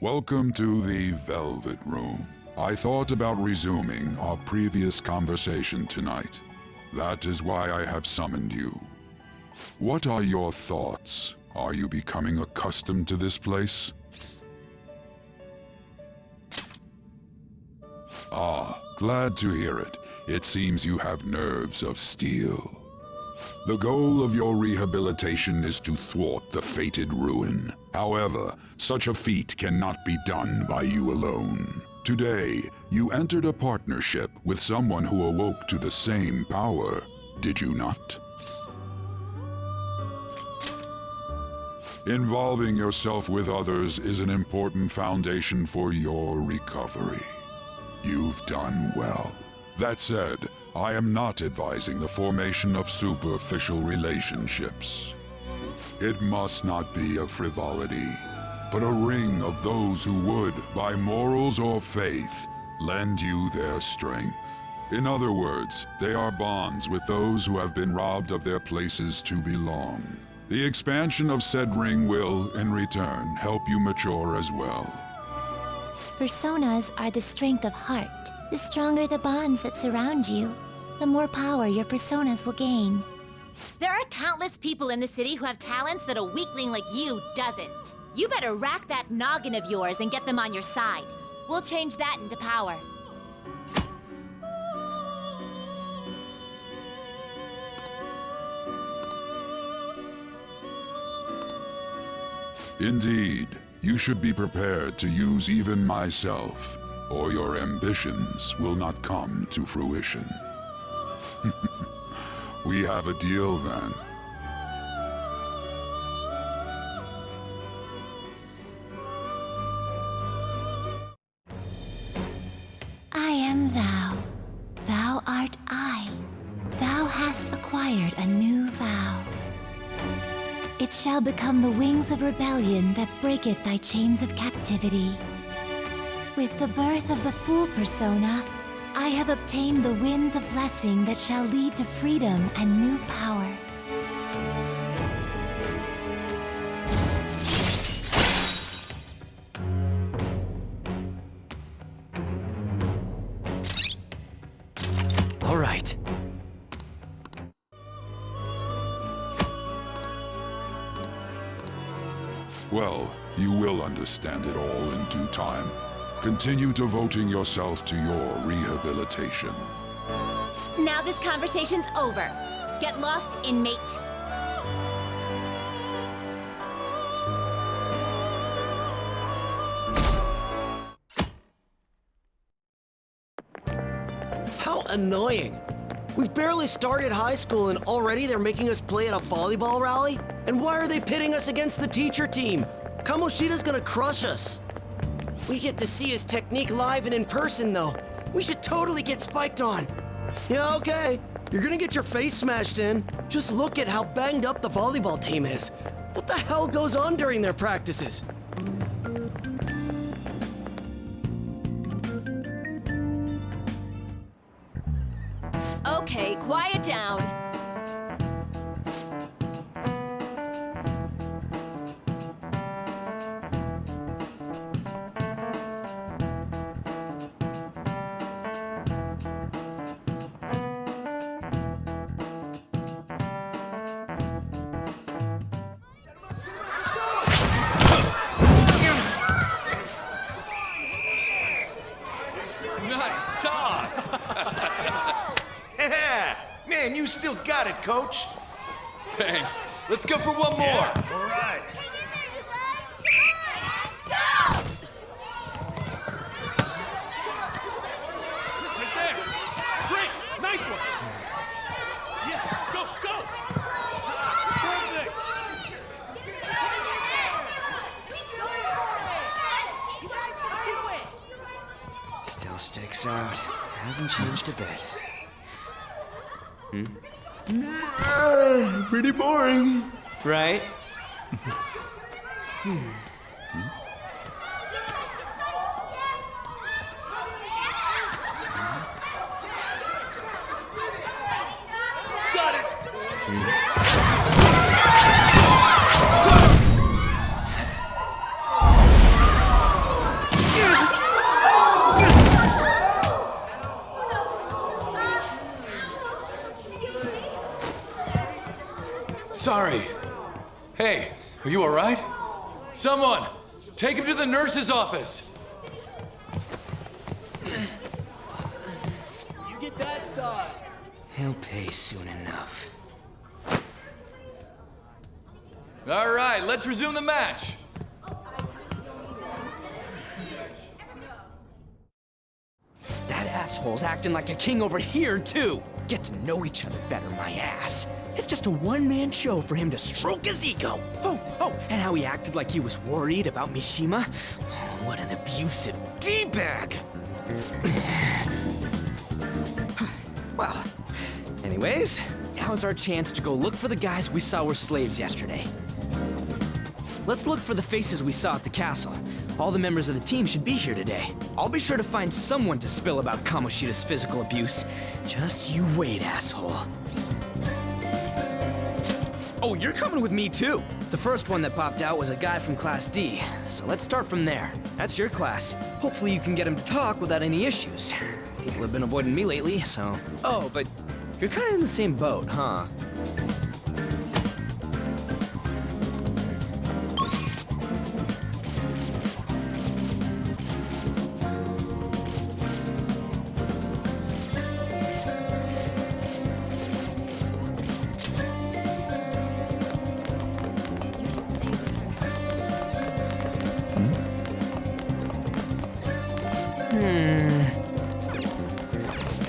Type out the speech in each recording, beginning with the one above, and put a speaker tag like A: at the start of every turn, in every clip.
A: Welcome to the Velvet Room. I thought about resuming our previous conversation tonight. That is why I have summoned you. What are your thoughts? Are you becoming accustomed to this place? Ah, glad to hear it. It seems you have nerves of steel. The goal of your rehabilitation is to thwart the fated ruin. However, such a feat cannot be done by you alone. Today, you entered a partnership with someone who awoke to the same power, did you not? Involving yourself with others is an important foundation for your recovery. You've done well. That said, I am not advising the formation of superficial relationships. It must not be a frivolity, but a ring of those who would, by morals or faith, lend you their strength. In other words, they are bonds with those who have been robbed of their places to belong. The expansion of said ring will, in return, help you mature as well.
B: Personas are the strength of heart. The stronger the bonds that surround you, the more power your personas will gain.
C: There are countless people in the city who have talents that a weakling like you doesn't. You better rack that noggin of yours and get them on your side. We'll change that into power.
A: Indeed, you should be prepared to use even myself, or your ambitions will not come to fruition. We have a deal then.
B: I am thou. Thou art I. Thou hast acquired a new vow. It shall become the wings of rebellion that breaketh thy chains of captivity. With the birth of the Fool persona, I have obtained the winds of blessing that shall lead to freedom and new power.
D: All right.
A: Well, you will understand it all in due time. Continue devoting yourself to your rehabilitation.
C: Now this conversation's over. Get lost, inmate.
D: How annoying. We've barely started high school and already they're making us play at a volleyball rally? And why are they pitting us against the teacher team? Kamoshida's gonna crush us. We get to see his technique live and in person, though. We should totally get spiked on. Yeah, okay. You're gonna get your face smashed in. Just look at how banged up the volleyball team is. What the hell goes on during their practices?
C: Okay, quiet down.
E: Nice toss!
F: Yeah! Man, you still got it, coach.
E: Thanks. Let's go for one more.
F: All right.
E: works out. Hasn't changed a bit.
F: Pretty boring.
E: Right?
G: Sorry. Hey, are you alright? Someone, take him to the nurse's office.
F: You get that side.
E: He'll pay soon enough.
G: Alright, let's resume the match.
E: That asshole's acting like a king over here, too. Get to know each other better, my ass. It's just a one-man show for him to stroke his ego. Oh, and how he acted like he was worried about Mishima. Oh, what an abusive D-bag. Well, anyways, now's our chance to go look for the guys we saw were slaves yesterday. Let's look for the faces we saw at the castle. All the members of the team should be here today. I'll be sure to find someone to spill about Kamoshida's physical abuse. Just you wait, asshole. Oh, you're coming with me too. The first one that popped out was a guy from Class D, so let's start from there. That's your class. Hopefully you can get him to talk without any issues. People have been avoiding me lately, so... Oh, but you're kind of in the same boat, huh?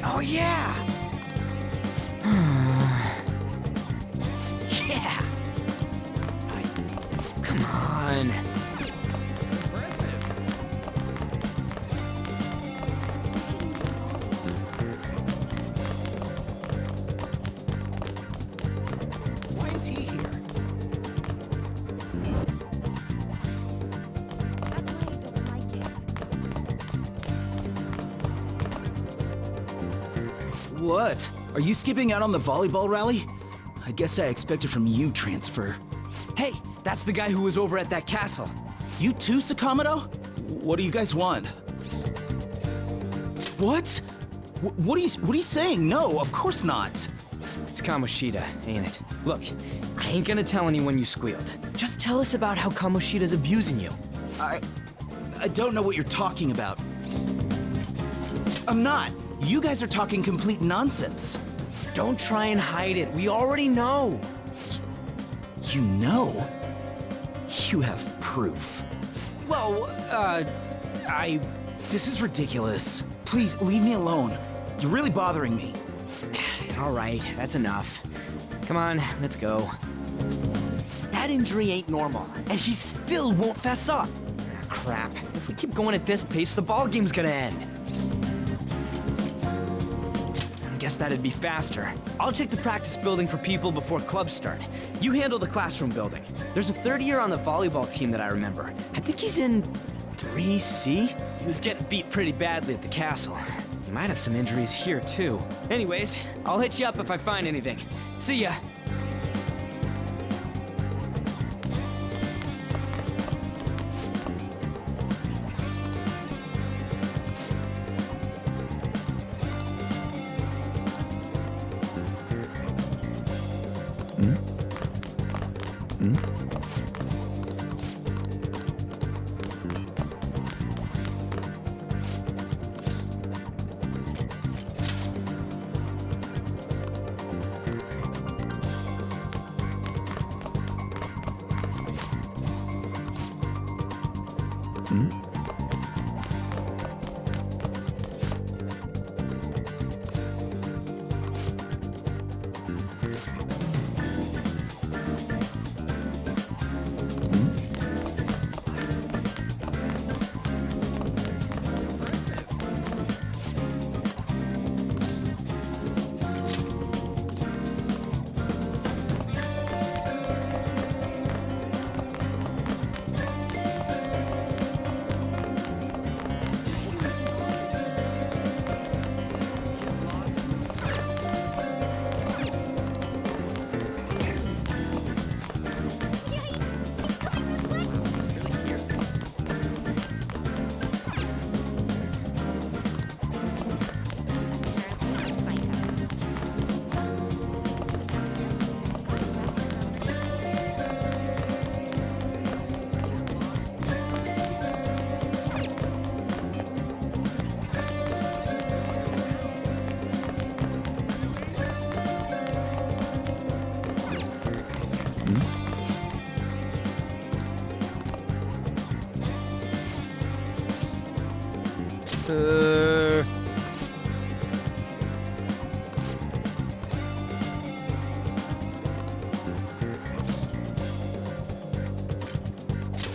E: Oh, yeah! Yeah! Come on! Why is he here?
F: What? Are you skipping out on the volleyball rally? I guess I expected from you, Transfer.
E: Hey, that's the guy who was over at that castle.
F: You too, Sakamoto? What do you guys want? What? What are you saying? No, of course not.
E: It's Kamoshida, ain't it? Look, I ain't gonna tell anyone you squealed. Just tell us about how Kamoshida's abusing you.
F: I don't know what you're talking about. I'm not. You guys are talking complete nonsense.
E: Don't try and hide it. We already know.
F: You know? You have proof.
E: Well,
F: This is ridiculous. Please, leave me alone. You're really bothering me.
E: All right, that's enough. Come on, let's go. That injury ain't normal, and he still won't fess up. Crap. If we keep going at this pace, the ball game's gonna end. I guess that'd be faster. I'll check the practice building for people before clubs start. You handle the classroom building. There's a third year on the volleyball team that I remember. I think he's in 3C? He was getting beat pretty badly at the castle. He might have some injuries here, too. Anyways, I'll hit you up if I find anything. See ya.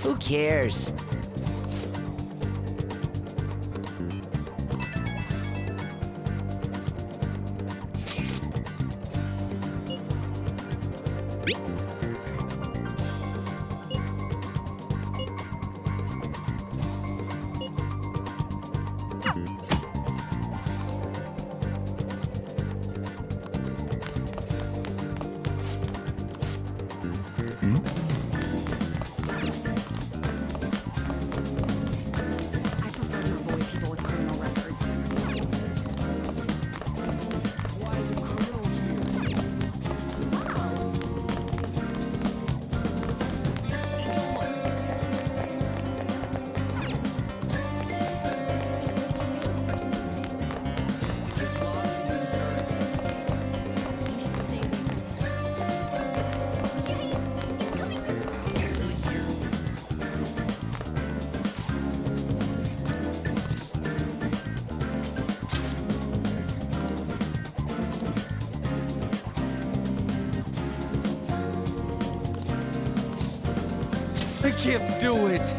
E: Who cares?
H: I prefer to avoid people with criminal records.
I: I can't do it!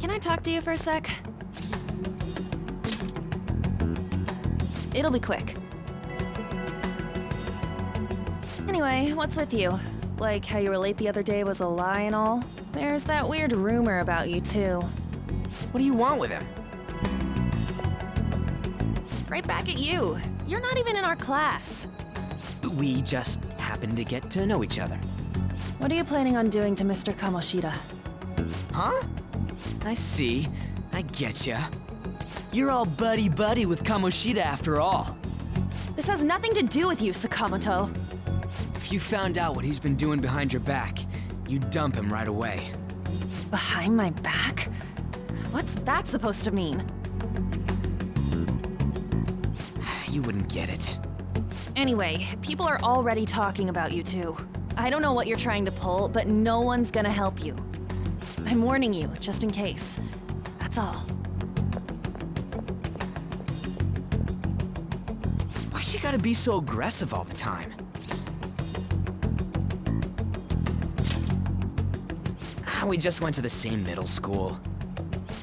H: Can I talk to you for a sec? It'll be quick. Anyway, what's with you? Like how you were late the other day was a lie and all? There's that weird rumor about you too.
E: What do you want with him?
H: Right back at you. You're not even in our class.
E: We just happen to get to know each other.
H: What are you planning on doing to Mr. Kamoshida?
E: Huh? I see. I getcha. You're all buddy-buddy with Kamoshida after all.
H: This has nothing to do with you, Sakamoto.
E: If you found out what he's been doing behind your back, you'd dump him right away.
H: Behind my back? What's that supposed to mean?
E: You wouldn't get it.
H: Anyway, people are already talking about you two. I don't know what you're trying to pull, but no one's gonna help you. I'm warning you, just in case. That's all.
E: Why's she gotta be so aggressive all the time? We just went to the same middle school.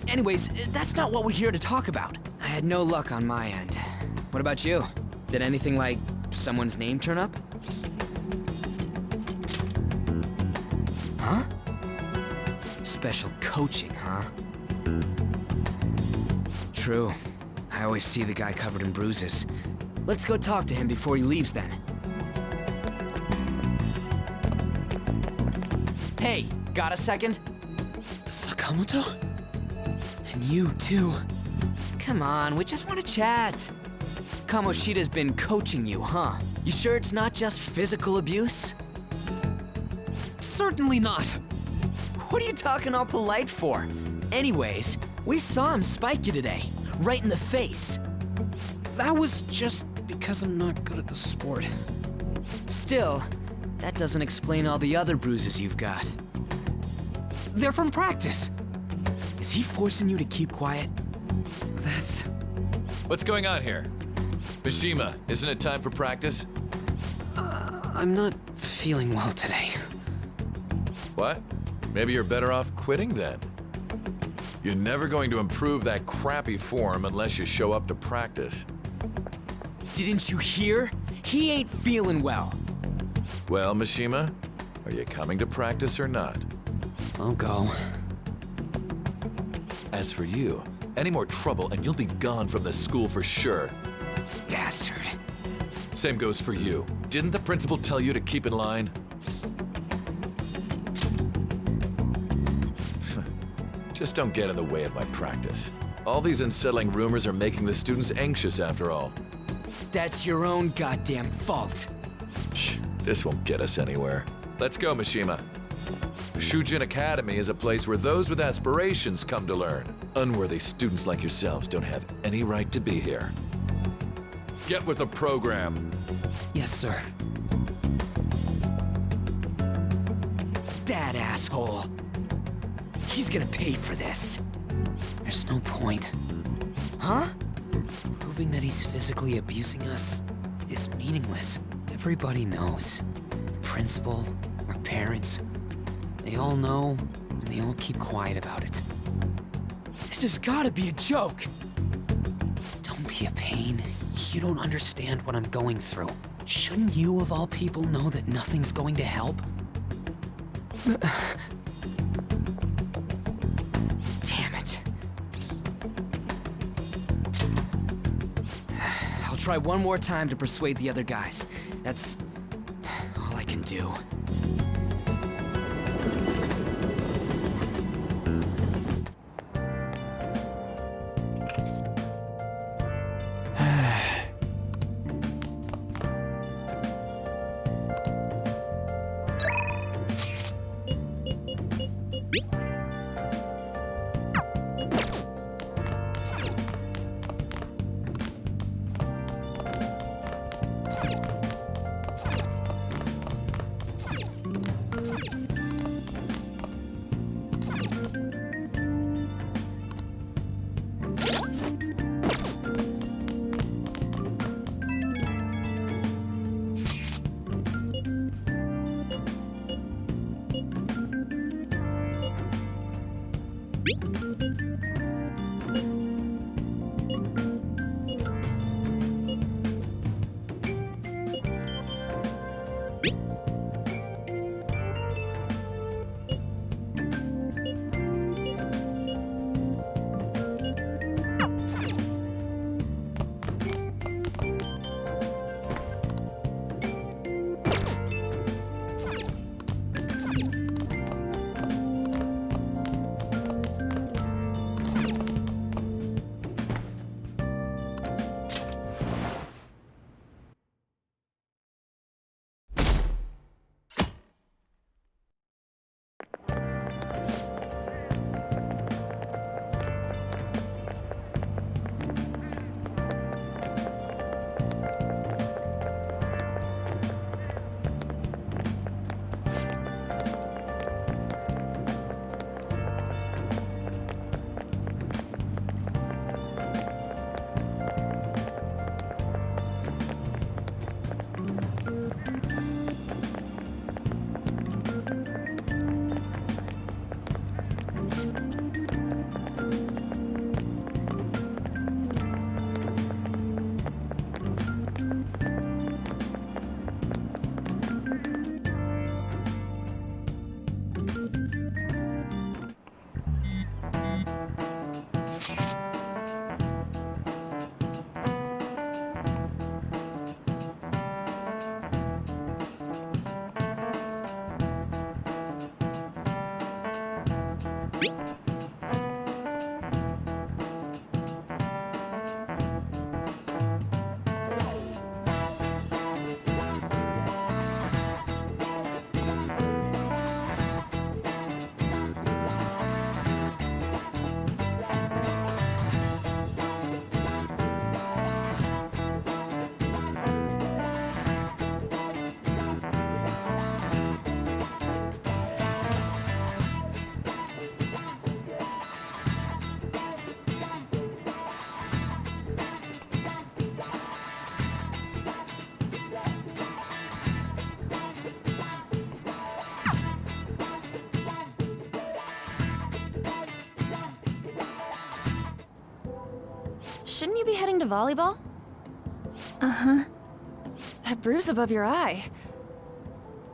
E: Anyways, that's not what we're here to talk about. I had no luck on my end. What about you? Did anything like someone's name turn up? Huh? Special coaching, huh? True. I always see the guy covered in bruises. Let's go talk to him before he leaves then. Hey, got a second? Sakamoto? And you too. Come on, we just want to chat. Kamoshida's been coaching you, huh? You sure it's not just physical abuse? Certainly not. What are you talking all polite for? Anyways, we saw him spike you today, right in the face.
I: That was just because I'm not good at the sport.
E: Still, that doesn't explain all the other bruises you've got.
I: They're from practice.
E: Is he forcing you to keep quiet?
I: That's...
G: What's going on here? Mishima, isn't it time for practice?
I: I'm not feeling well today.
G: What? Maybe you're better off quitting then. You're never going to improve that crappy form unless you show up to practice.
E: Didn't you hear? He ain't feeling well.
G: Well, Mishima, are you coming to practice or not?
I: I'll go.
G: As for you, any more trouble and you'll be gone from the school for sure.
E: Bastard.
G: Same goes for you. Didn't the principal tell you to keep in line? Just don't get in the way of my practice. All these unsettling rumors are making the students anxious after all.
E: That's your own goddamn fault.
G: This won't get us anywhere. Let's go, Mishima. Shujin Academy is a place where those with aspirations come to learn. Unworthy students like yourselves don't have any right to be here. Get with the program.
E: Yes, sir. That asshole. He's gonna pay for this.
I: There's no point.
E: Huh?
I: Proving that he's physically abusing us is meaningless. Everybody knows. The principal, our parents, they all know, and they all keep quiet about it.
E: This has gotta be a joke.
I: Don't be a pain. You don't understand what I'm going through. Shouldn't you, of all people, know that nothing's going to help?
E: Damn it. I'll try one more time to persuade the other guys. That's all I can do.
H: Shouldn't you be heading to volleyball?
B: Uh-huh.
H: That bruise above your eye.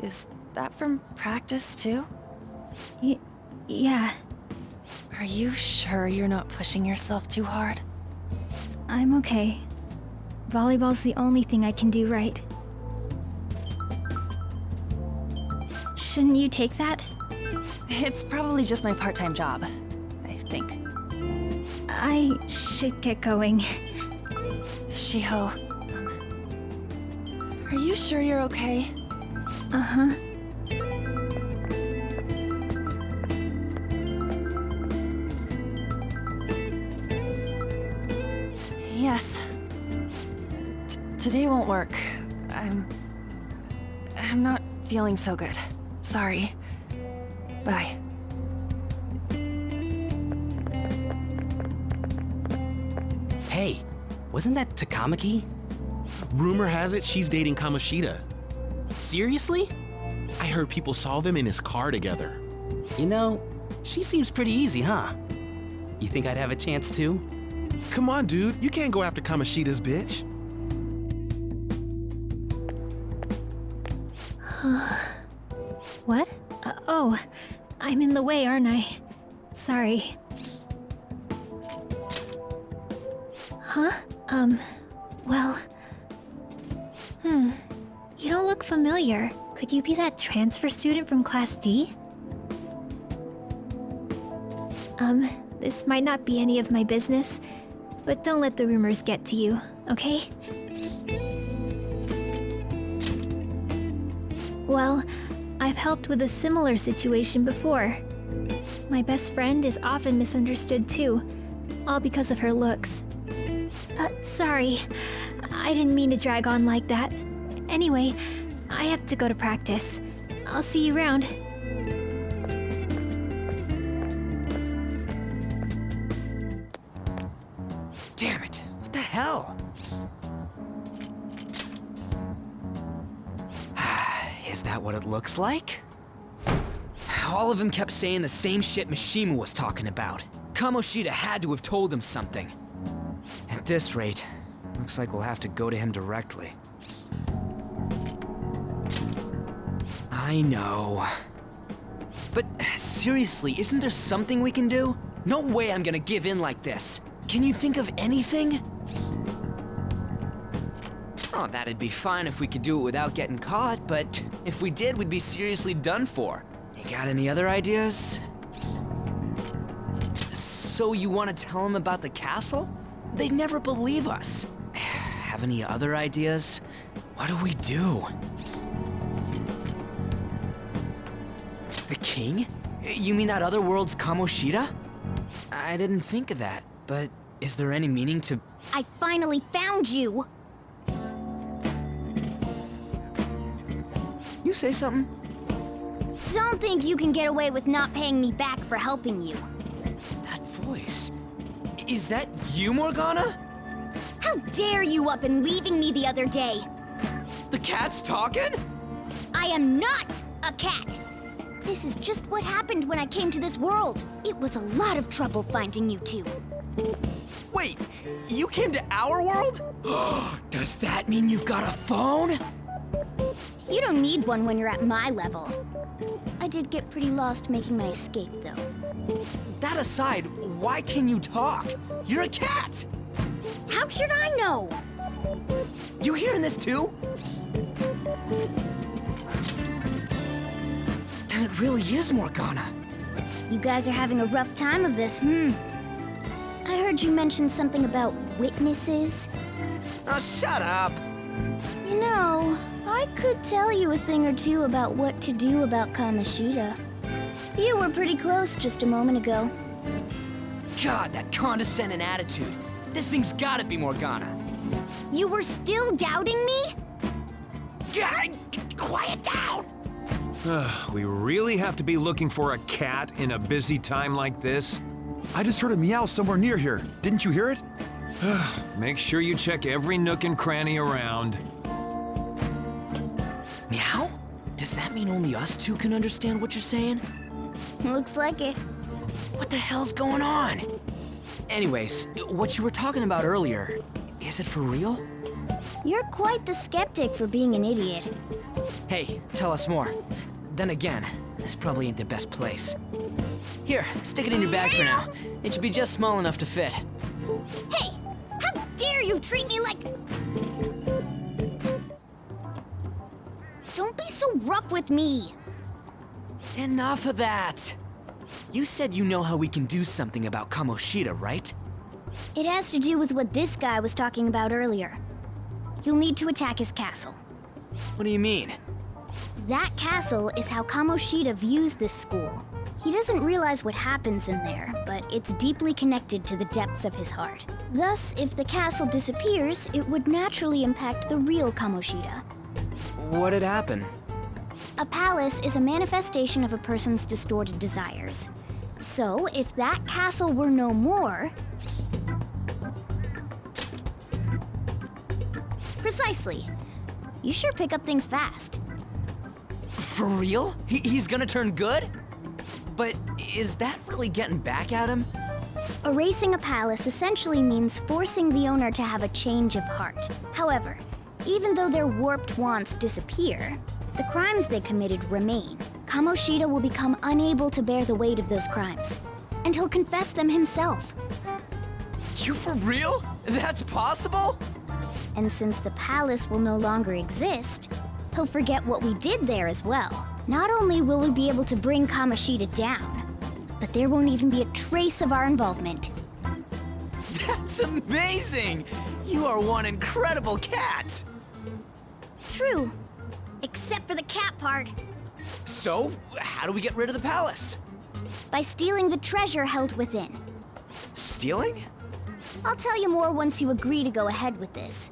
H: Is that from practice, too?
B: Yeah.
H: Are you sure you're not pushing yourself too hard?
B: I'm okay. Volleyball's the only thing I can do right. Shouldn't you take that?
H: It's probably just my part-time job, I think.
B: I should get going.
H: Shiho. Are you sure you're okay?
B: Uh-huh.
H: Today won't work. I'm not feeling so good. Sorry. Bye.
F: Hey, wasn't that Takamaki?
J: Rumor has it she's dating Kamoshida.
F: Seriously?
J: I heard people saw them in his car together.
F: You know, she seems pretty easy, huh? You think I'd have a chance too?
J: Come on, dude. You can't go after Kamoshida's bitch.
B: What? Oh, I'm in the way, aren't I? Sorry. Huh? Well... You don't look familiar. Could you be that transfer student from Class D? This might not be any of my business, but don't let the rumors get to you, okay? Well, I've helped with a similar situation before. My best friend is often misunderstood too, all because of her looks. Sorry, I didn't mean to drag on like that. Anyway, I have to go to practice. I'll see you around.
E: Damn it! What the hell? Is that what it looks like? All of them kept saying the same shit Mishima was talking about. Kamoshida had to have told him something. At this rate, looks like we'll have to go to him directly. I know. But seriously, isn't there something we can do? No way I'm gonna give in like this. Can you think of anything? Oh, that'd be fine if we could do it without getting caught, but if we did, we'd be seriously done for. You got any other ideas? So you want to tell them about the castle? They'd never believe us. Have any other ideas? What do we do? The king? You mean that other world's Kamoshida? I didn't think of that, but is there any meaning to...
K: I finally found you!
E: You say something?
K: Don't think you can get away with not paying me back for helping you.
E: That voice... Is that you, Morgana?
K: How dare you up and leaving me the other day?
E: The cat's talking?
K: I am not a cat! This is just what happened when I came to this world. It was a lot of trouble finding you two.
E: Wait, you came to our world? Does that mean you've got a phone?
K: You don't need one when you're at my level. I did get pretty lost making my escape, though.
E: That aside, why can you talk? You're a cat!
K: How should I know?
E: You hearing this too? Then it really is Morgana.
K: You guys are having a rough time of this, I heard you mention something about witnesses.
E: Oh, shut up!
K: You know, I could tell you a thing or two about what to do about Kamoshida. You were pretty close just a moment ago.
E: God, that condescending attitude. This thing's gotta be Morgana.
K: You were still doubting me?
E: God, quiet down!
L: We really have to be looking for a cat in a busy time like this? I just heard a meow somewhere near here. Didn't you hear it? Make sure you check every nook and cranny around.
E: Meow? Does that mean only us two can understand what you're saying?
K: Looks like it.
E: What the hell's going on? Anyways, what you were talking about earlier, is it for real?
K: You're quite the skeptic for being an idiot.
E: Hey, tell us more. Then again, this probably ain't the best place. Here, stick it in your bag for now. It should be just small enough to fit.
K: Hey! How dare you treat me like... Don't be so rough with me!
E: Enough of that! You said you know how we can do something about Kamoshida, right?
K: It has to do with what this guy was talking about earlier. You'll need to attack his castle.
E: What do you mean?
K: That castle is how Kamoshida views this school. He doesn't realize what happens in there, but it's deeply connected to the depths of his heart. Thus, if the castle disappears, it would naturally impact the real Kamoshida.
E: What'd happen?
K: A palace is a manifestation of a person's distorted desires. So, if that castle were no more... Precisely. You sure pick up things fast.
E: For real? He's gonna turn good? But is that really getting back at him?
K: Erasing a palace essentially means forcing the owner to have a change of heart. However, even though their warped wants disappear, the crimes they committed remain. Kamoshida will become unable to bear the weight of those crimes, and he'll confess them himself.
E: You for real? That's possible?
K: And since the palace will no longer exist, he'll forget what we did there as well. Not only will we be able to bring Kamoshida down, but there won't even be a trace of our involvement.
E: That's amazing! You are one incredible cat!
K: True. Except for the cat part.
E: So, how do we get rid of the palace?
K: By stealing the treasure held within.
E: Stealing?
K: I'll tell you more once you agree to go ahead with this.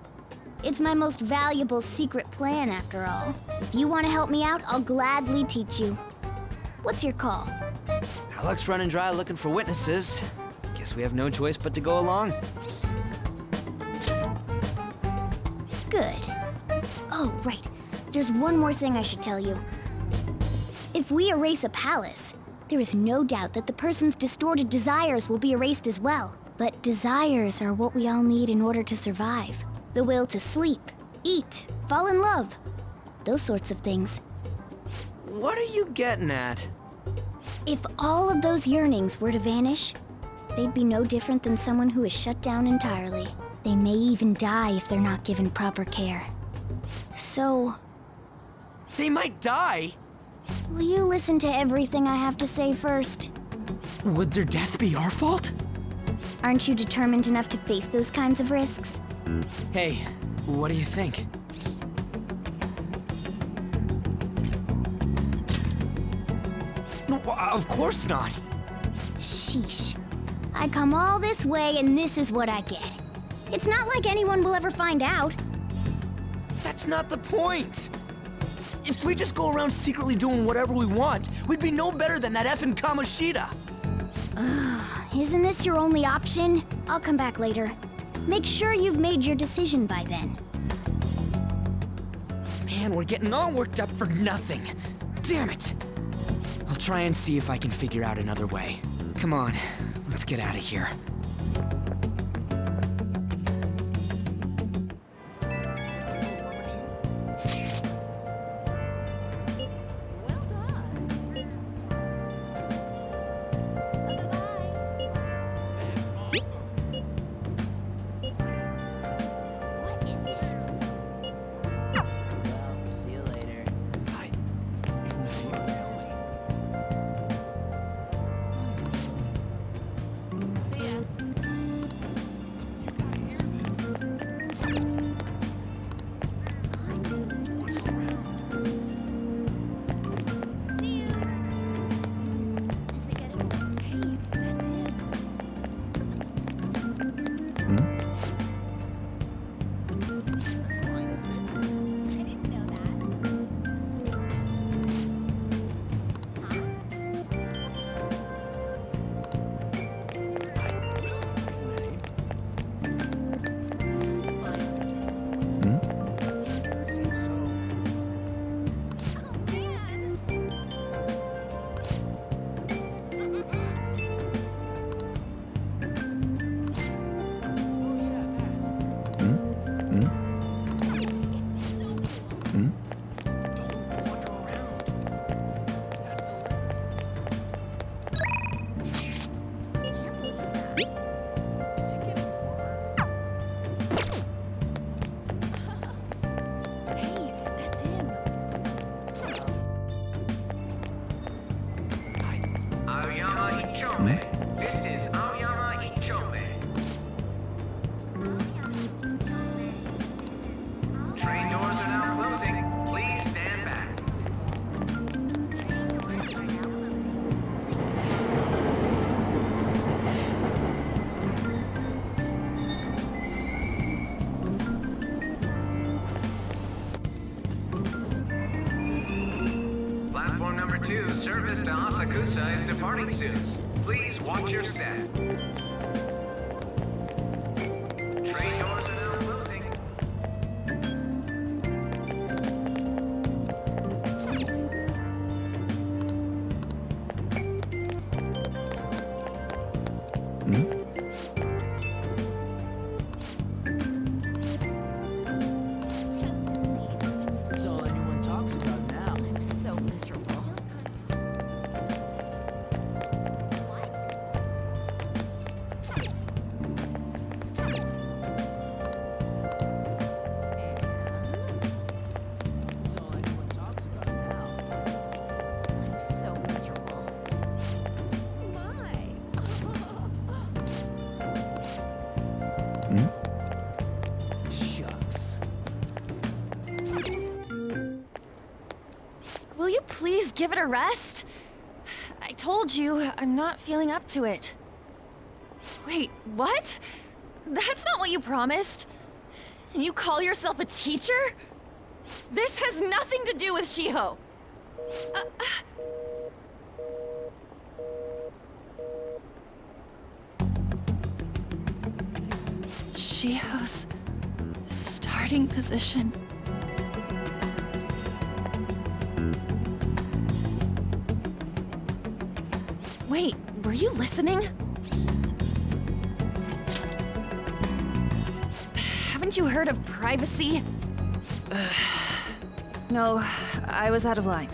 K: It's my most valuable secret plan, after all. If you want to help me out, I'll gladly teach you. What's your call?
E: Our luck's running dry looking for witnesses. Guess we have no choice but to go along.
K: Good. Oh, right. There's one more thing I should tell you. If we erase a palace, there is no doubt that the person's distorted desires will be erased as well. But desires are what we all need in order to survive. The will to sleep, eat, fall in love. Those sorts of things.
E: What are you getting at?
K: If all of those yearnings were to vanish, they'd be no different than someone who is shut down entirely. They may even die if they're not given proper care. So...
E: They might die?
K: Will you listen to everything I have to say first?
E: Would their death be our fault?
K: Aren't you determined enough to face those kinds of risks?
E: Hey, what do you think? No, of course not.
K: Sheesh. I come all this way and this is what I get. It's not like anyone will ever find out.
E: That's not the point. If we just go around secretly doing whatever we want, we'd be no better than that effing Kamoshida.
K: Isn't this your only option? I'll come back later. Make sure you've made your decision by then.
E: Man, we're getting all worked up for nothing. Damn it. I'll try and see if I can figure out another way. Come on, let's get out of here.
M: 2, service to Asakusa is departing soon. Please watch your step. Train doors are now closing.
E: That's all anyone talks about now.
C: I'm so miserable.
E: That's all anyone talks about now.
C: I'm so miserable. Why?
E: Shucks.
H: Will you please give it a rest? I told you, I'm not feeling up to it. Wait, what? That's not what you promised. And you call yourself a teacher? This has nothing to do with Shiho. Shiho's starting position. Wait, were you listening? Haven't you heard of privacy? No, I was out of line.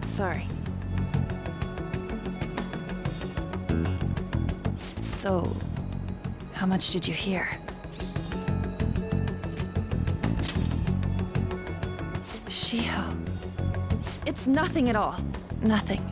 H: Sorry. So, how much did you hear? Shiho. It's nothing at all. Nothing.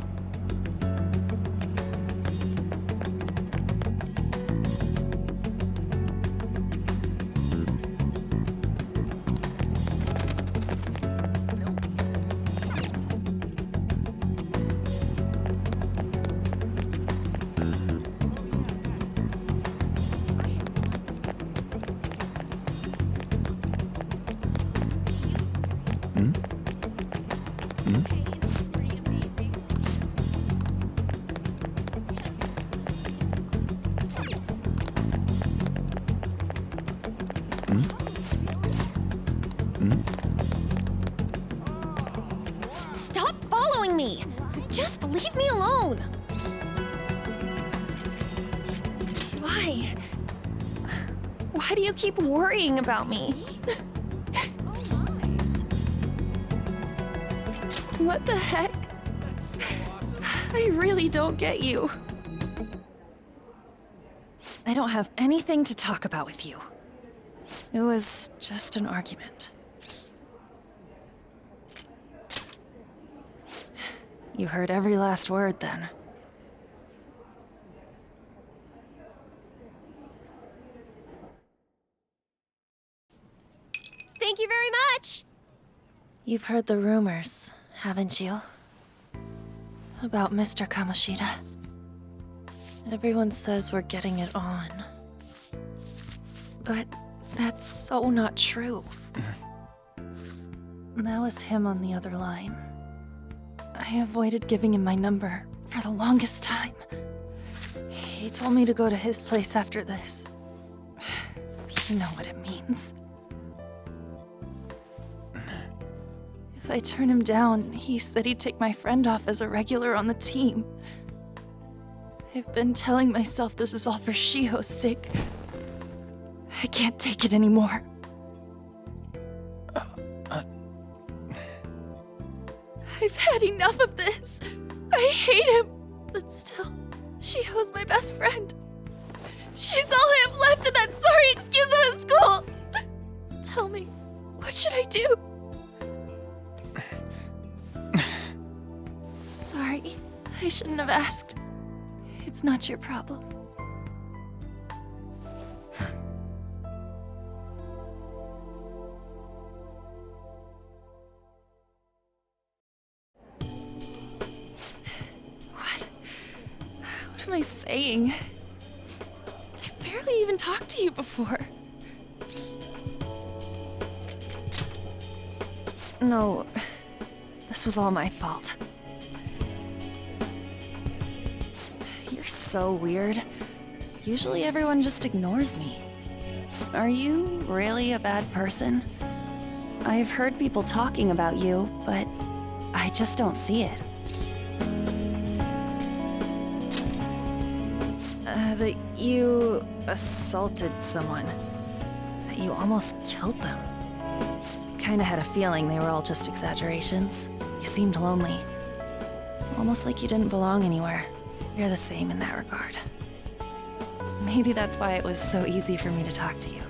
H: Stop following me! Just leave me alone! Why? Why do you keep worrying about me? What the heck? I really don't get you. I don't have anything to talk about with you. It was just an argument. You heard every last word then.
C: Thank you very much!
H: You've heard the rumors, haven't you? About Mr. Kamoshida. Everyone says we're getting it on. But that's so not true. That was him on the other line. I avoided giving him my number for the longest time. He told me to go to his place after this. You know what it means. If I turn him down, he said he'd take my friend off as a regular on the team. I've been telling myself this is all for Shiho's sake. I can't take it anymore. I've had enough of this. I hate him. But still, Shiho's my best friend. She's all I have left in that sorry excuse of a school. Tell me, what should I do? Sorry, I shouldn't have asked. It's not your problem. What am I saying? I've barely even talked to you before. No, this was all my fault. so weird. Usually everyone just ignores me. Are you really a bad person? I've heard people talking about you, but I just don't see it. That you assaulted someone. That you almost killed them. I kinda had a feeling they were all just exaggerations. You seemed lonely. Almost like you didn't belong anywhere. You're the same in that regard. Maybe that's why it was so easy for me to talk to you.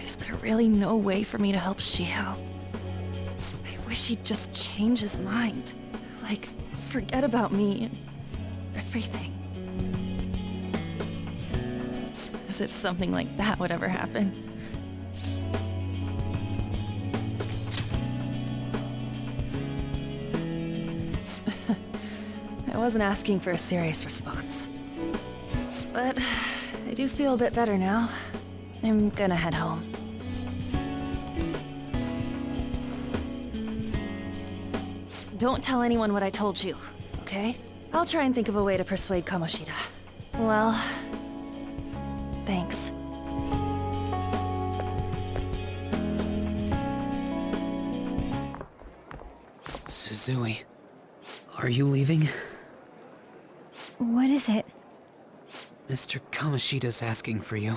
H: Is there really no way for me to help Shiho? I wish he'd just change his mind. Like, forget about me and everything. As if something like that would ever happen. I wasn't asking for a serious response. But I do feel a bit better now. I'm gonna head home. Don't tell anyone what I told you, okay? I'll try and think of a way to persuade Kamoshida. Well, thanks.
I: Suzui, are you leaving?
K: What is it?
I: Mr. Kamoshida's asking for you.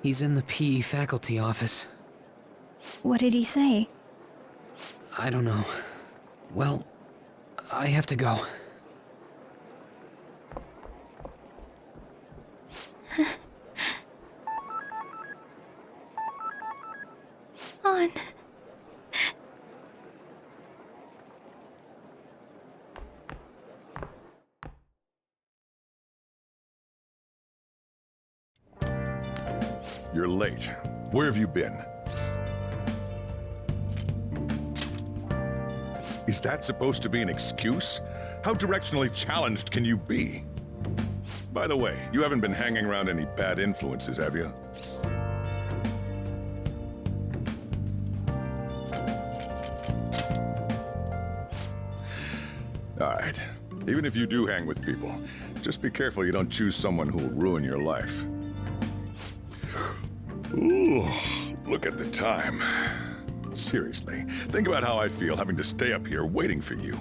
I: He's in the PE faculty office.
K: What did he say?
I: I don't know. Well, I have to go.
K: On.
N: You're late. Where have you been? Is that supposed to be an excuse? How directionally challenged can you be? By the way, you haven't been hanging around any bad influences, have you? All right. Even if you do hang with people, just be careful you don't choose someone who will ruin your life. Ooh, look at the time. Seriously, think about how I feel having to stay up here waiting for you.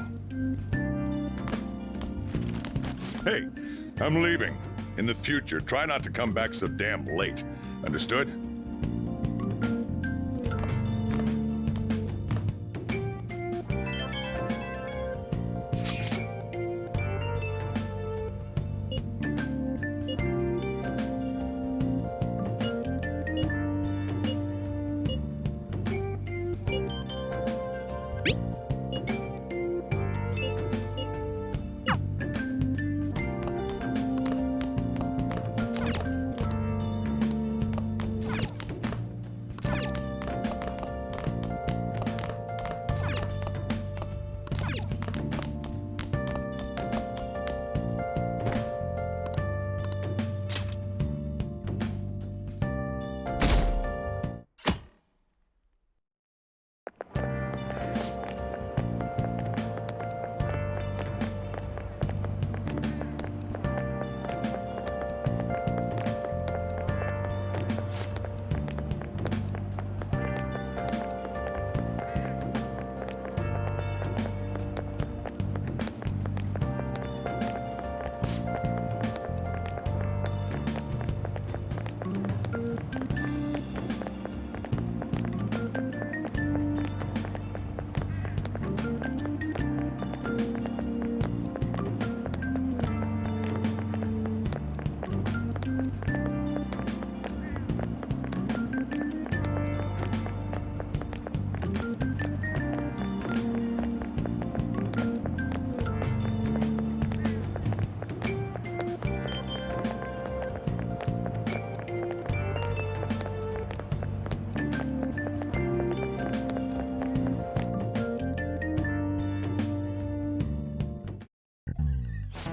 N: Hey, I'm leaving. In the future, try not to come back so damn late. Understood?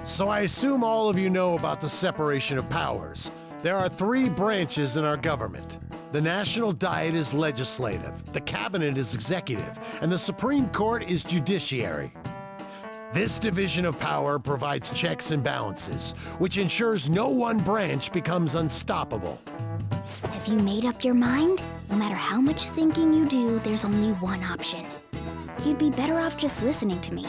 O: So I assume all of you know about the separation of powers. There are 3 branches in our government. The National Diet is legislative, the Cabinet is executive, and the Supreme Court is judiciary. This division of power provides checks and balances, which ensures no one branch becomes unstoppable.
K: Have you made up your mind? No matter how much thinking you do, there's only one option. You'd be better off just listening to me.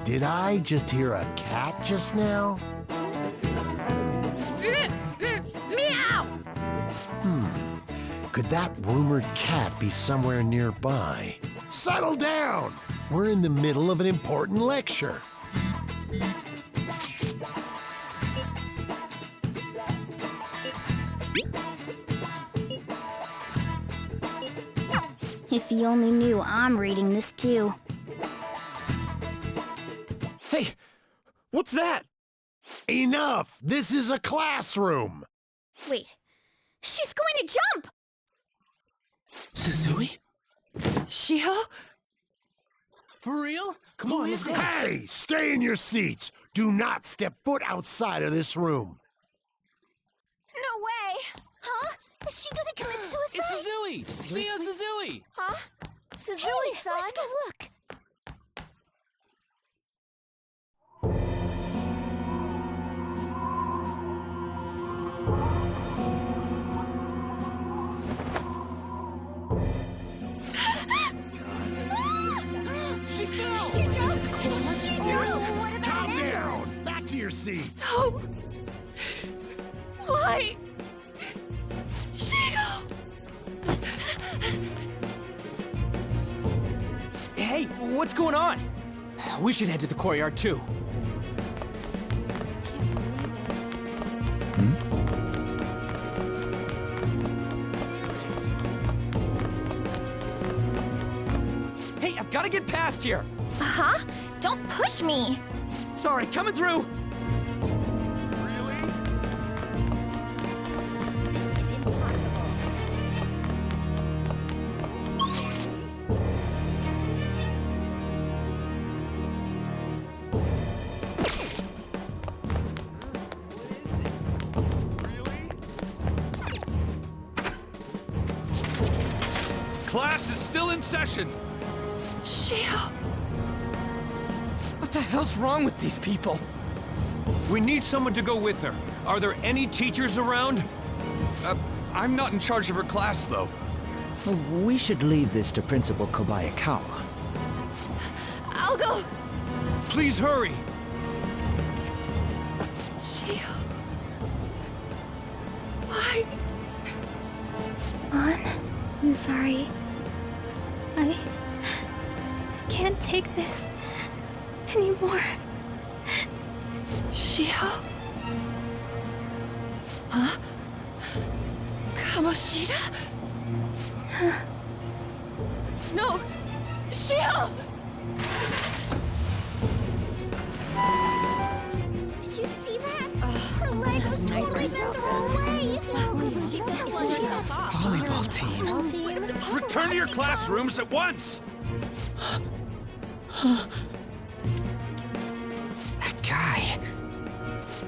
O: Did I just hear a cat just now?
H: Meow!
O: Could that rumored cat be somewhere nearby? Settle down! We're in the middle of an important lecture.
K: If you only knew I'm reading this too.
E: Hey, what's that?
O: Enough! This is a classroom!
K: Wait, she's going to jump!
E: Suzui?
H: Shiho?
E: For real? Come on, let's go.
O: Hey! Stay in your seats! Do not step foot outside of this room!
K: No way! Huh? Is she gonna commit suicide?
E: It's Suzui! Shiho Suzui!
K: Huh? Suzui-san? Let's go look.
E: She fell!
K: She jumped! She jumped! What about
O: Calm down! Back to your seats!
H: No! Why? Shiho!
E: Hey, what's going on? We should head to the courtyard too. Hey, I've got to get past here.
K: Huh? Don't push me!
E: Sorry, coming through.
L: Class is still in session.
H: Shiho!
E: What the hell's wrong with these people?
L: We need someone to go with her. Are there any teachers around? I'm not in charge of her class, though.
P: We should leave this to Principal Kobayakawa.
H: I'll go!
L: Please hurry!
H: Shiho... Why?
K: I'm sorry. I can't take this anymore.
H: Shiho? Huh? Kamoshida? No! Shiho!
K: Did you see that? Her leg was totally bent the wrong way. She just blew herself off.
E: Volleyball team.
L: Return to your classrooms at once!
E: That guy.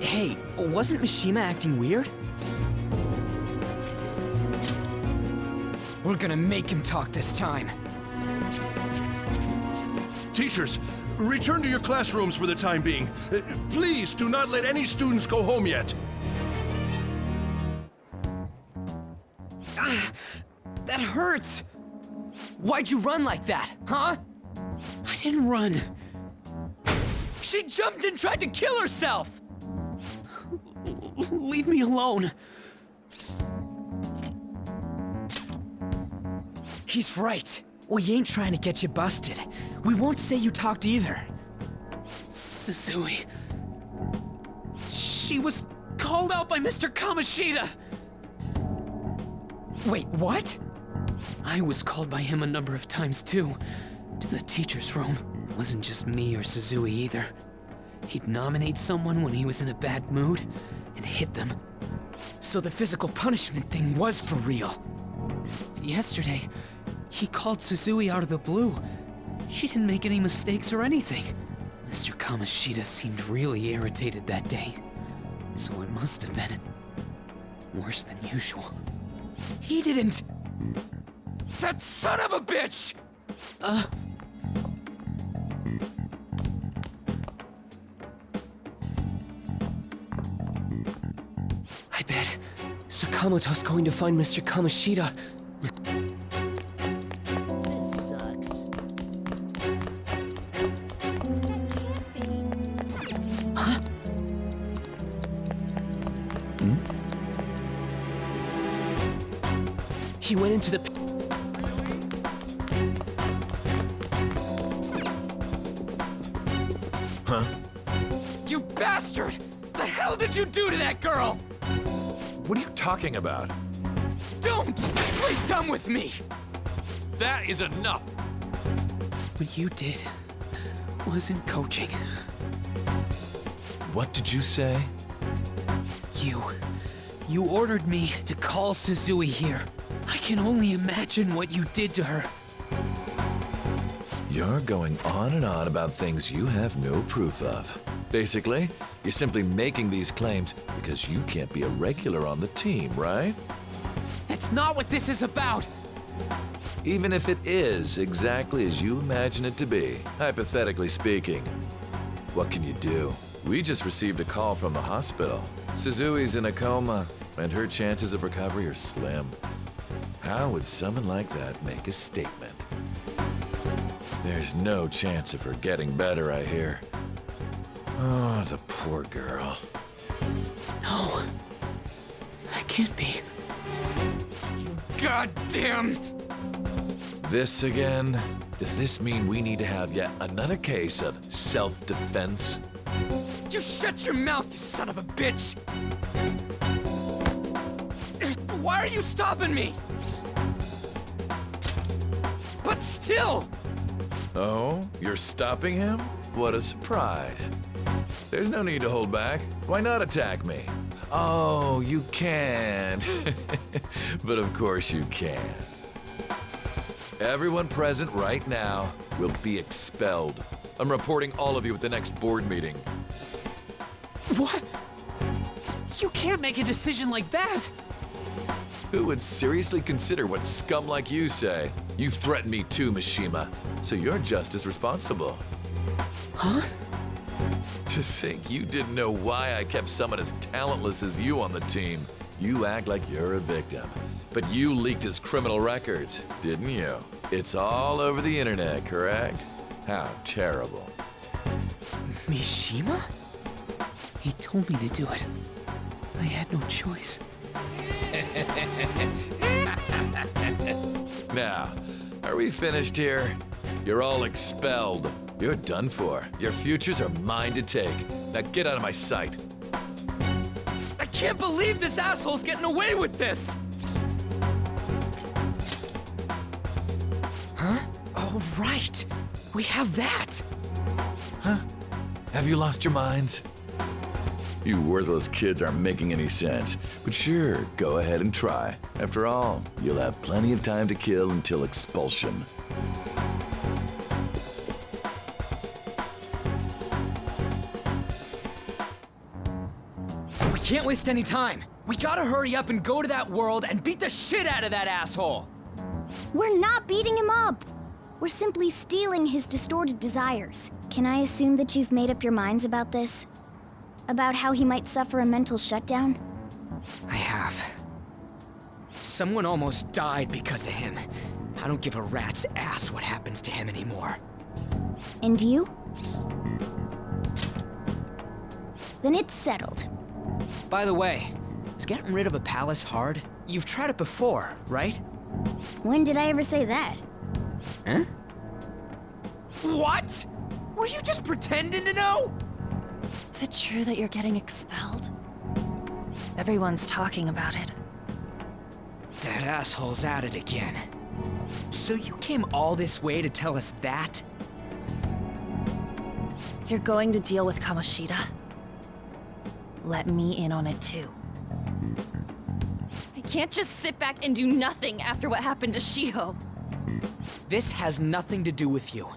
E: Hey, wasn't Mishima acting weird? We're gonna make him talk this time.
Q: Teachers, return to your classrooms for the time being. Please do not let any students go home yet.
E: That hurts! Why'd you run like that, huh? I didn't run. She jumped and tried to kill herself! Leave me alone. He's right. We ain't trying to get you busted. We won't say you talked either. Suzui. She was called out by Mr. Kamoshida! Wait, what? I was called by him a number of times too. To the teacher's room. It wasn't just me or Suzui either. He'd nominate someone when he was in a bad mood and hit them. So the physical punishment thing was for real. And yesterday, he called Suzui out of the blue. She didn't make any mistakes or anything. Mr. Kamoshida seemed really irritated that day. So it must have been worse than usual. He didn't... That son of a bitch!
D: I bet Sakamoto's going to find Mr. Kamoshida. This sucks. Huh? He went into the...
G: Huh?
E: You bastard! The hell did you do to that girl?
G: What are you talking about?
E: Don't play dumb with me!
G: That is enough!
I: What you did wasn't coaching.
G: What did you say?
I: You ordered me to call Suzui here. I can only imagine what you did to her.
G: You're going on and on about things you have no proof of. Basically, you're simply making these claims because you can't be a regular on the team, right?
E: That's not what this is about!
G: Even if it is exactly as you imagine it to be, hypothetically speaking, what can you do? We just received a call from the hospital. Suzui's in a coma, and her chances of recovery are slim. How would someone like that make a statement? There's no chance of her getting better, I hear. Oh, the poor girl.
I: No. That can't be.
E: You goddamn...
G: This again? Does this mean we need to have yet another case of self-defense?
E: You shut your mouth, you son of a bitch! Why are you stopping me? But still!
G: Oh, you're stopping him? What a surprise. There's no need to hold back. Why not attack me? Oh, you can. But of course you can. Everyone present right now will be expelled. I'm reporting all of you at the next board meeting.
E: What? You can't make a decision like that!
G: Who would seriously consider what scum like you say? You threatened me too, Mishima, so you're just as responsible.
I: Huh?
G: To think you didn't know why I kept someone as talentless as you on the team. You act like you're a victim. But you leaked his criminal records, didn't you? It's all over the internet, correct? How terrible.
I: Mishima? He told me to do it. I had no choice.
G: Now, are we finished here? You're all expelled. You're done for. Your futures are mine to take. Now get out of my sight.
E: I can't believe this asshole's getting away with this! Huh? Oh, right. We have that.
G: Huh? Have you lost your minds? You worthless kids aren't making any sense. But sure, go ahead and try. After all, you'll have plenty of time to kill until expulsion.
E: We can't waste any time. We gotta hurry up and go to that world and beat the shit out of that asshole!
K: We're not beating him up! We're simply stealing his distorted desires. Can I assume that you've made up your minds about this? About how he might suffer a mental shutdown?
E: I have. Someone almost died because of him. I don't give a rat's ass what happens to him anymore.
K: And you? Then it's settled.
E: By the way, is getting rid of a palace hard? You've tried it before, right?
K: When did I ever say that?
E: Huh? What? Were you just pretending to know?
H: Is it true that you're getting expelled? Everyone's talking about it.
E: That asshole's at it again. So you came all this way to tell us that?
H: If you're going to deal with Kamoshida, let me in on it too. I can't just sit back and do nothing after what happened to Shiho.
E: This has nothing to do with you.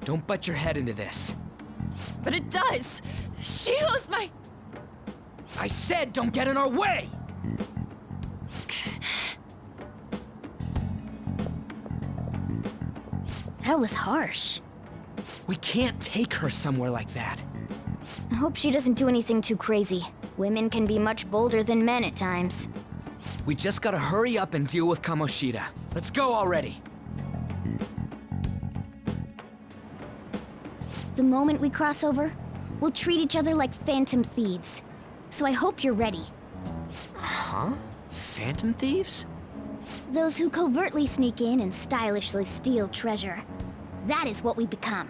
E: Don't butt your head into this.
H: But it does! Shiho's my...
E: I said don't get in our way!
K: That was harsh.
E: We can't take her somewhere like that.
K: I hope she doesn't do anything too crazy. Women can be much bolder than men at times.
E: We just gotta hurry up and deal with Kamoshida. Let's go already.
K: The moment we cross over, we'll treat each other like phantom thieves. So I hope you're ready.
E: Huh? Phantom thieves?
K: Those who covertly sneak in and stylishly steal treasure. That is what we become.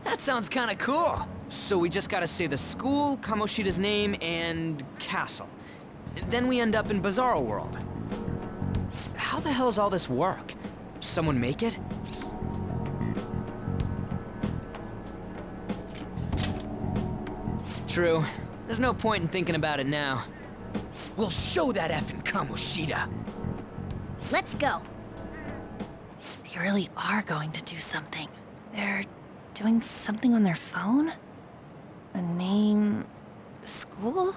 E: That sounds kinda cool. So we just gotta say the school, Kamoshida's name, and castle. Then we end up in Bizarro World. How the hell does all this work? Someone make it? True. There's no point in thinking about it now. We'll show that effing Kamoshida.
K: Let's go.
H: They really are going to do something. They're doing something on their phone? A name... school?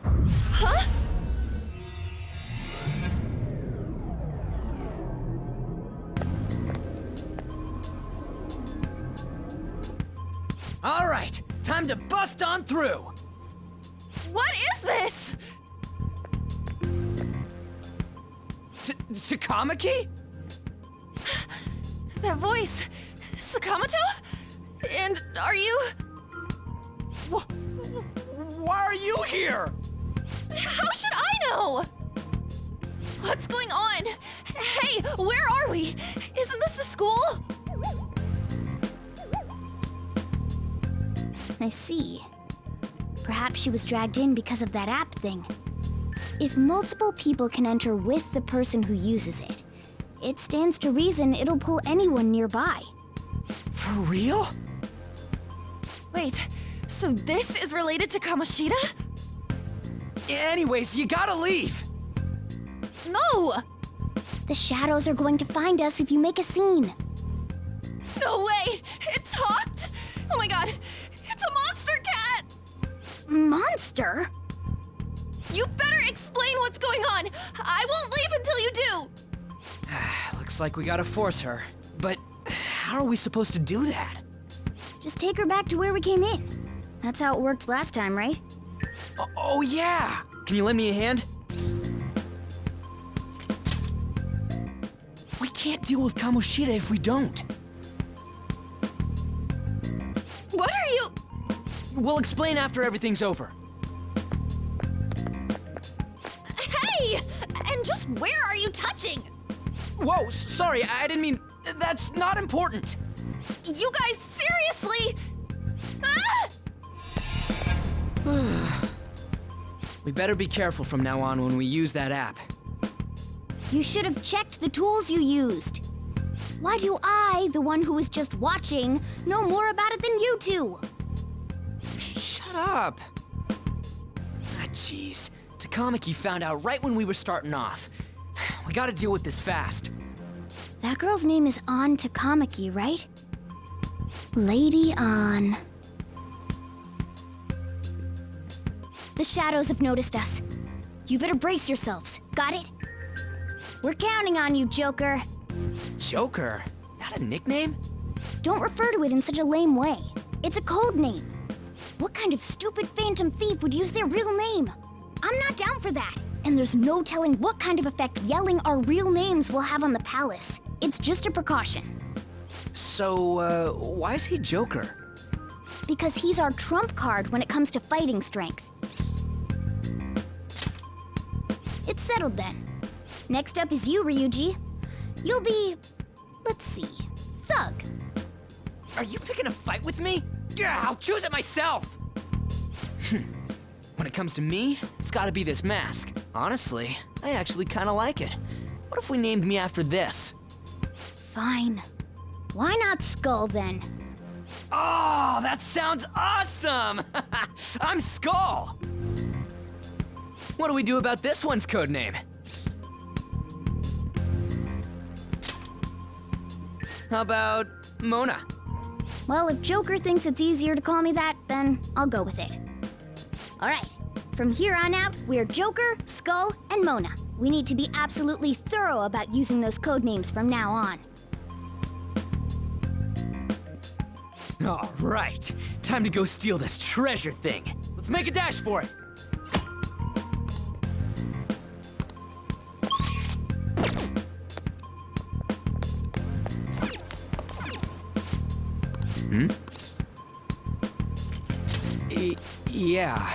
H: Huh?
E: All right, time to bust on through.
H: What is this?
E: Takamaki?
H: That voice... Sakamoto? And are you...
E: Why are you here?
H: How should I know? What's going on? Hey, where are we? Isn't this the school?
K: I see. Perhaps she was dragged in because of that app thing. If multiple people can enter with the person who uses it, it stands to reason it'll pull anyone nearby.
E: For real?
H: Wait, so this is related to Kamoshida?
E: Anyways, you gotta leave.
H: No!
K: The shadows are going to find us if you make a scene.
H: No way! It talked? Oh my god, it's a monster cat!
K: Monster?
H: You better explain what's going on! I won't leave until you do!
E: Looks like we gotta force her. But how are we supposed to do that?
K: Just take her back to where we came in. That's how it worked last time, right?
E: Oh yeah! Can you lend me a hand? We can't deal with Kamoshida if we don't.
H: What are you...
E: We'll explain after everything's over.
H: Hey! And just where are you touching?
E: Whoa, sorry, I didn't mean... That's not important.
H: You guys, seriously? Ah!
E: We better be careful from now on when we use that app.
K: You should have checked the tools you used. Why do I, the one who was just watching, know more about it than you two?
E: Shut up. Ah, jeez. Takamaki found out right when we were starting off. We gotta deal with this fast.
K: That girl's name is An Takamaki, right? Lady An. The shadows have noticed us. You better brace yourselves. Got it? We're counting on you, Joker.
E: Joker? That a nickname?
K: Don't refer to it in such a lame way. It's a code name. What kind of stupid phantom thief would use their real name? I'm not down for that. And there's no telling what kind of effect yelling our real names will have on the palace. It's just a precaution.
E: So, why is he Joker?
K: Because he's our trump card when it comes to fighting strength. It's settled then. Next up is you, Ryuji. You'll be... let's see... Thug.
E: Are you picking a fight with me? Yeah, I'll choose it myself! When it comes to me, it's gotta be this mask. Honestly, I actually kinda like it. What if we named me after this?
K: Fine. Why not Skull, then?
E: Oh, that sounds awesome! I'm Skull! What do we do about this one's codename? How about Mona?
K: Well, if Joker thinks it's easier to call me that, then I'll go with it. All right. From here on out, we're Joker, Skull, and Mona. We need to be absolutely thorough about using those code names from now on.
E: All right, time to go steal this treasure thing. Let's make a dash for it. Hmm? Yeah.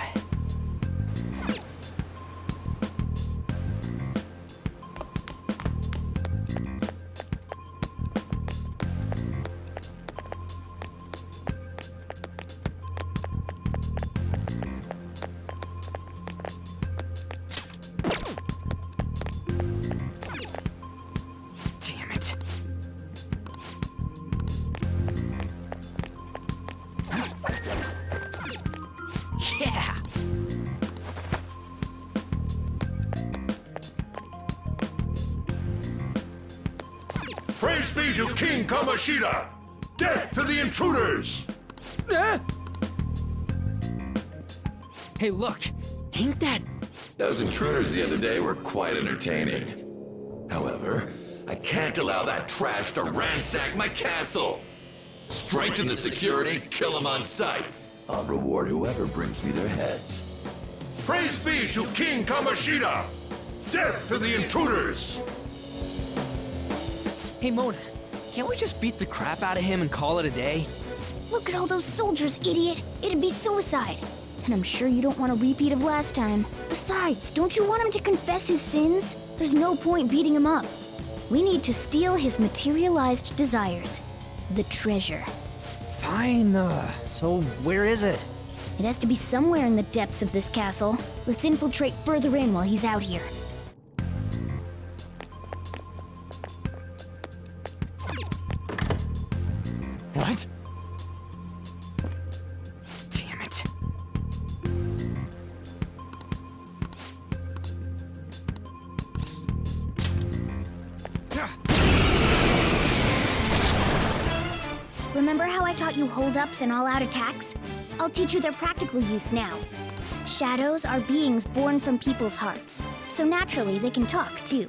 E: Damn it. Yeah!
Q: Praise be to King Kamoshida! Death to the intruders!
E: Hey, look! Ain't that...
G: Those intruders the other day were quite entertaining. However, I can't allow that trash to ransack my castle! Strengthen the security, kill them on sight. I'll reward whoever brings me their heads.
Q: Praise be to King Kamoshida! Death to the intruders!
E: Hey, Mona, can't we just beat the crap out of him and call it a day?
K: Look at all those soldiers, idiot! It'd be suicide. And I'm sure you don't want a repeat of last time. Besides, don't you want him to confess his sins? There's no point beating him up. We need to steal his materialized desires. The treasure.
E: Fine, so where is it?
K: It has to be somewhere in the depths of this castle. Let's infiltrate further in while he's out here.
E: What? Damn it.
K: Remember how I taught you hold-ups and all-out attacks? I'll teach you their practical use now. Shadows are beings born from people's hearts, so naturally they can talk too.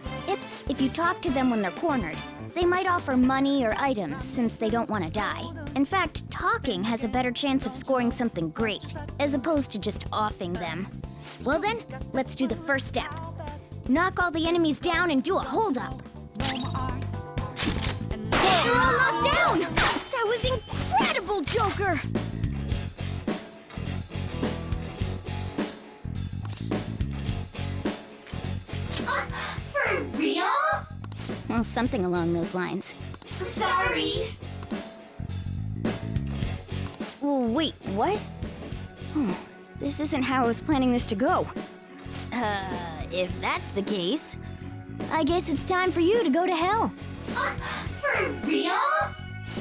K: If you talk to them when they're cornered, they might offer money or items since they don't want to die. In fact, talking has a better chance of scoring something great, as opposed to just offing them. Well then, let's do the first step. Knock all the enemies down and do a hold-up. You're all knocked down! That was incredible, Joker!
B: For real?
K: Well, something along those lines.
B: Sorry.
K: Wait, what? This isn't how I was planning this to go. If that's the case, I guess it's time for you to go to hell.
B: For real?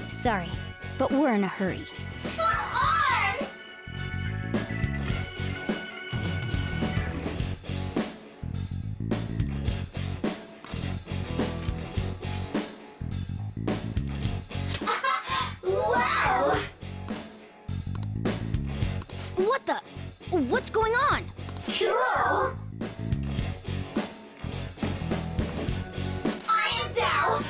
K: Sorry, but we're in a hurry.
B: Come on! Wow!
K: What the? What's going on?
B: Cool! I am thou!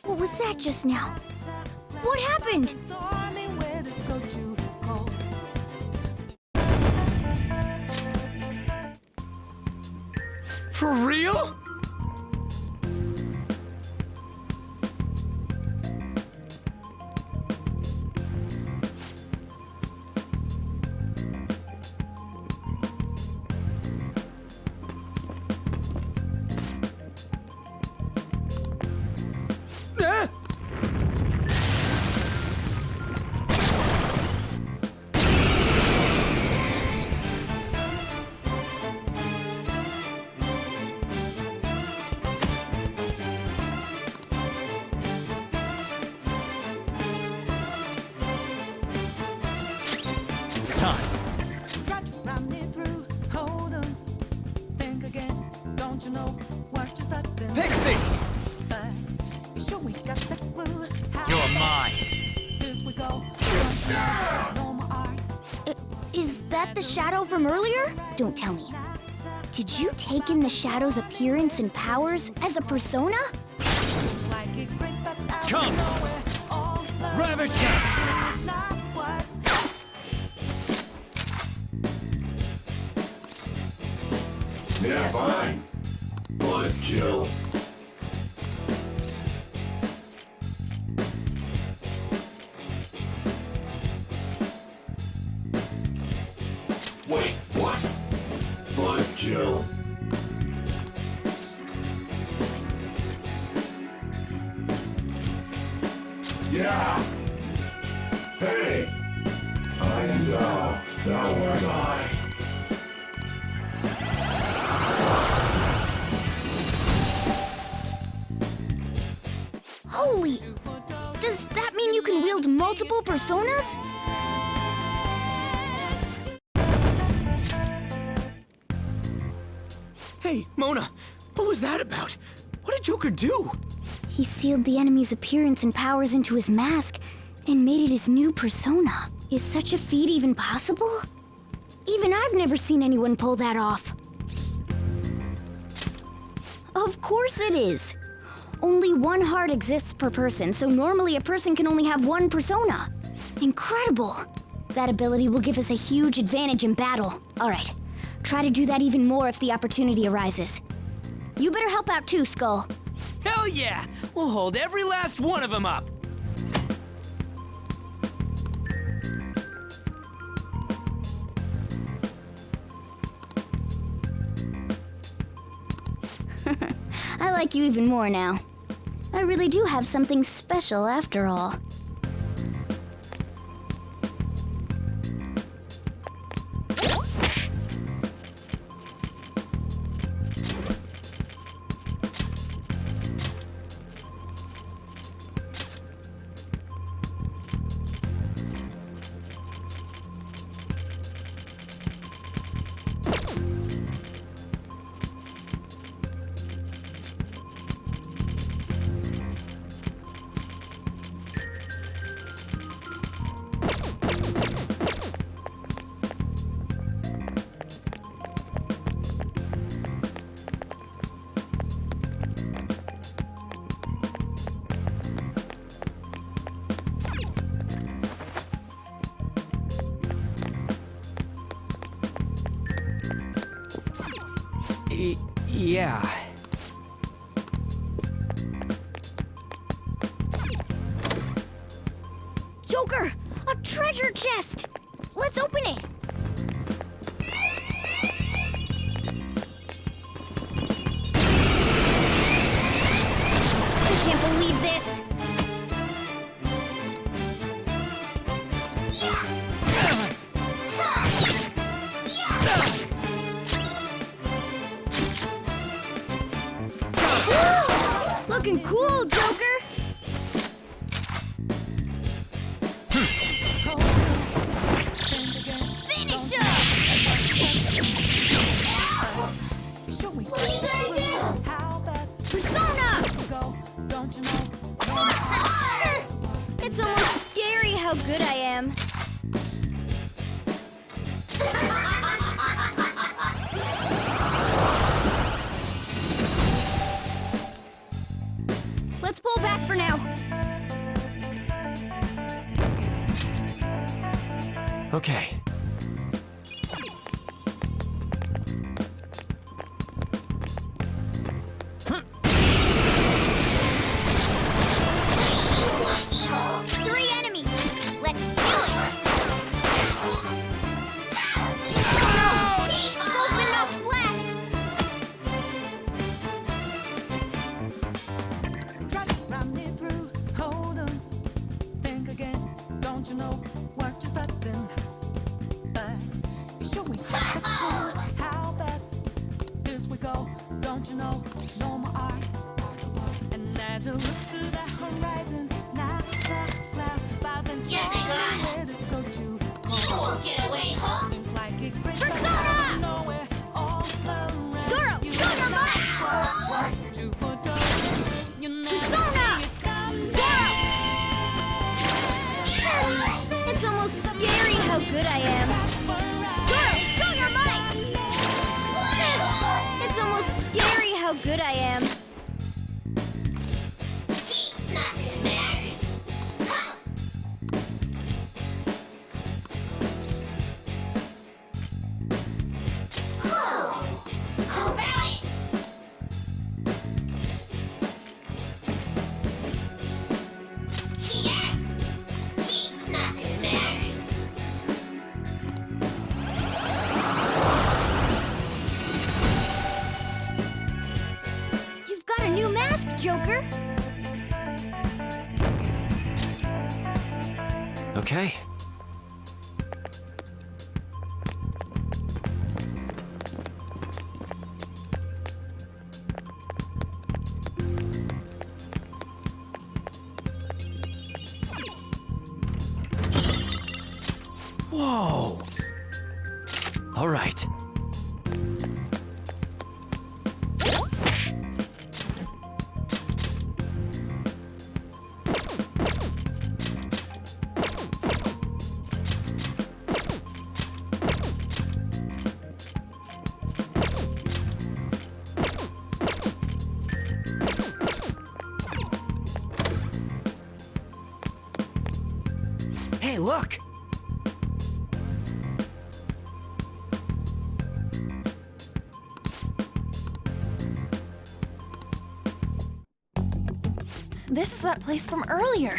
K: What was that just now? What happened?
E: For real?
K: that the shadow from earlier? Don't tell me. Did you take in the shadow's appearance and powers as a persona?
L: Come! Ravage them!
A: Yeah, fine. Nice kill. Wait, what? Nice kill. Yeah. Hey. I am thou. Thou art I.
K: Holy! Does that mean you can wield multiple personas?
E: Hey, Mona, what was that about? What did Joker do?
K: He sealed the enemy's appearance and powers into his mask and made it his new persona. Is such a feat even possible? Even I've never seen anyone pull that off. Of course it is. Only one heart exists per person, so normally a person can only have one persona. Incredible! That ability will give us a huge advantage in battle. All right, try to do that even more if the opportunity arises. You better help out too, Skull.
E: Hell yeah! We'll hold every last one of them up!
K: I like you even more now. I really do have something special after all.
E: Yeah.
K: Joker! A treasure chest! Let's open it! I can't believe this! Looking cool, Joker! Finish him! What are you gonna do? Persona! It's almost scary how good I am. Let's pull back for now.
L: Okay.
K: Three enemies. Let's do it. Ouch! Both been knocked flat. It's
D: Okay. Whoa! All right.
E: Hey, look!
H: This is that place from earlier.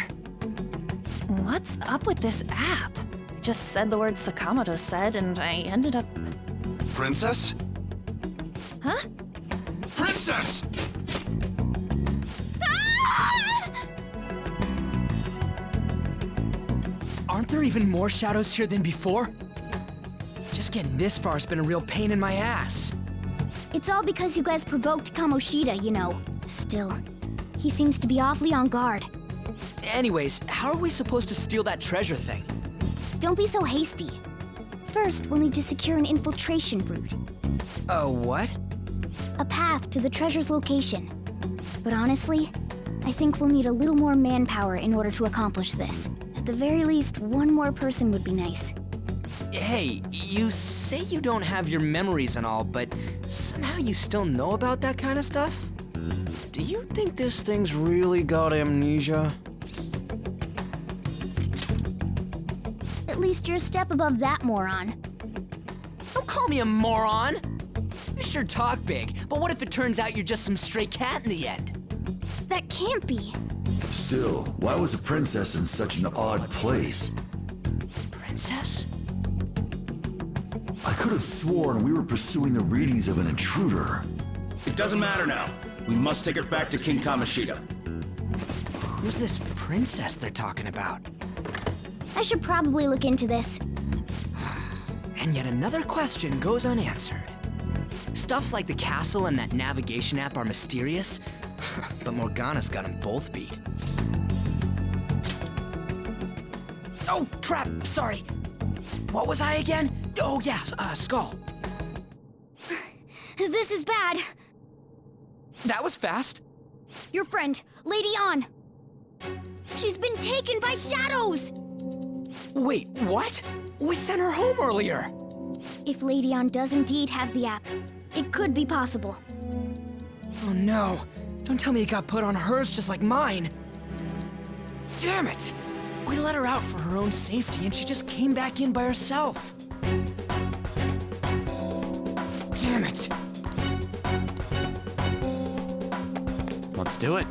H: What's up with this app? Just said the word Sakamoto said, and I ended up...
F: Princess?
H: Huh?
F: Princess!
E: Aren't there even more shadows here than before? Just getting this far has been a real pain in my ass.
K: It's all because you guys provoked Kamoshida, you know. Still, he seems to be awfully on guard.
E: Anyways, how are we supposed to steal that treasure thing?
K: Don't be so hasty. First, we'll need to secure an infiltration route.
E: A what?
K: A path to the treasure's location. But honestly, I think we'll need a little more manpower in order to accomplish this. At the very least, one more person would be nice.
E: Hey, you say you don't have your memories and all, but somehow you still know about that kind of stuff? Do you think this thing's really got amnesia?
K: At least you're a step above that moron.
E: Don't call me a moron! You sure talk big, but what if it turns out you're just some stray cat in the end?
K: That can't be.
R: Still, why was a princess in such an odd place?
E: Princess?
R: I could have sworn we were pursuing the readings of an intruder.
F: It doesn't matter now. We must take her back to King Kamoshida.
E: Who's this princess they're talking about?
K: I should probably look into this.
E: And yet another question goes unanswered. Stuff like the castle and that navigation app are mysterious, but Morgana's got them both beat. Oh, crap, sorry. What was I again? Oh, yeah, Skull.
K: This is bad.
E: That was fast.
K: Your friend, Lady An. She's been taken by shadows!
E: Wait, what? We sent her home earlier.
K: If Lady An does indeed have the app, it could be possible.
E: Oh no, don't tell me it got put on hers just like mine. Damn it! We let her out for her own safety and she just came back in by herself. Damn it.
D: Let's do it.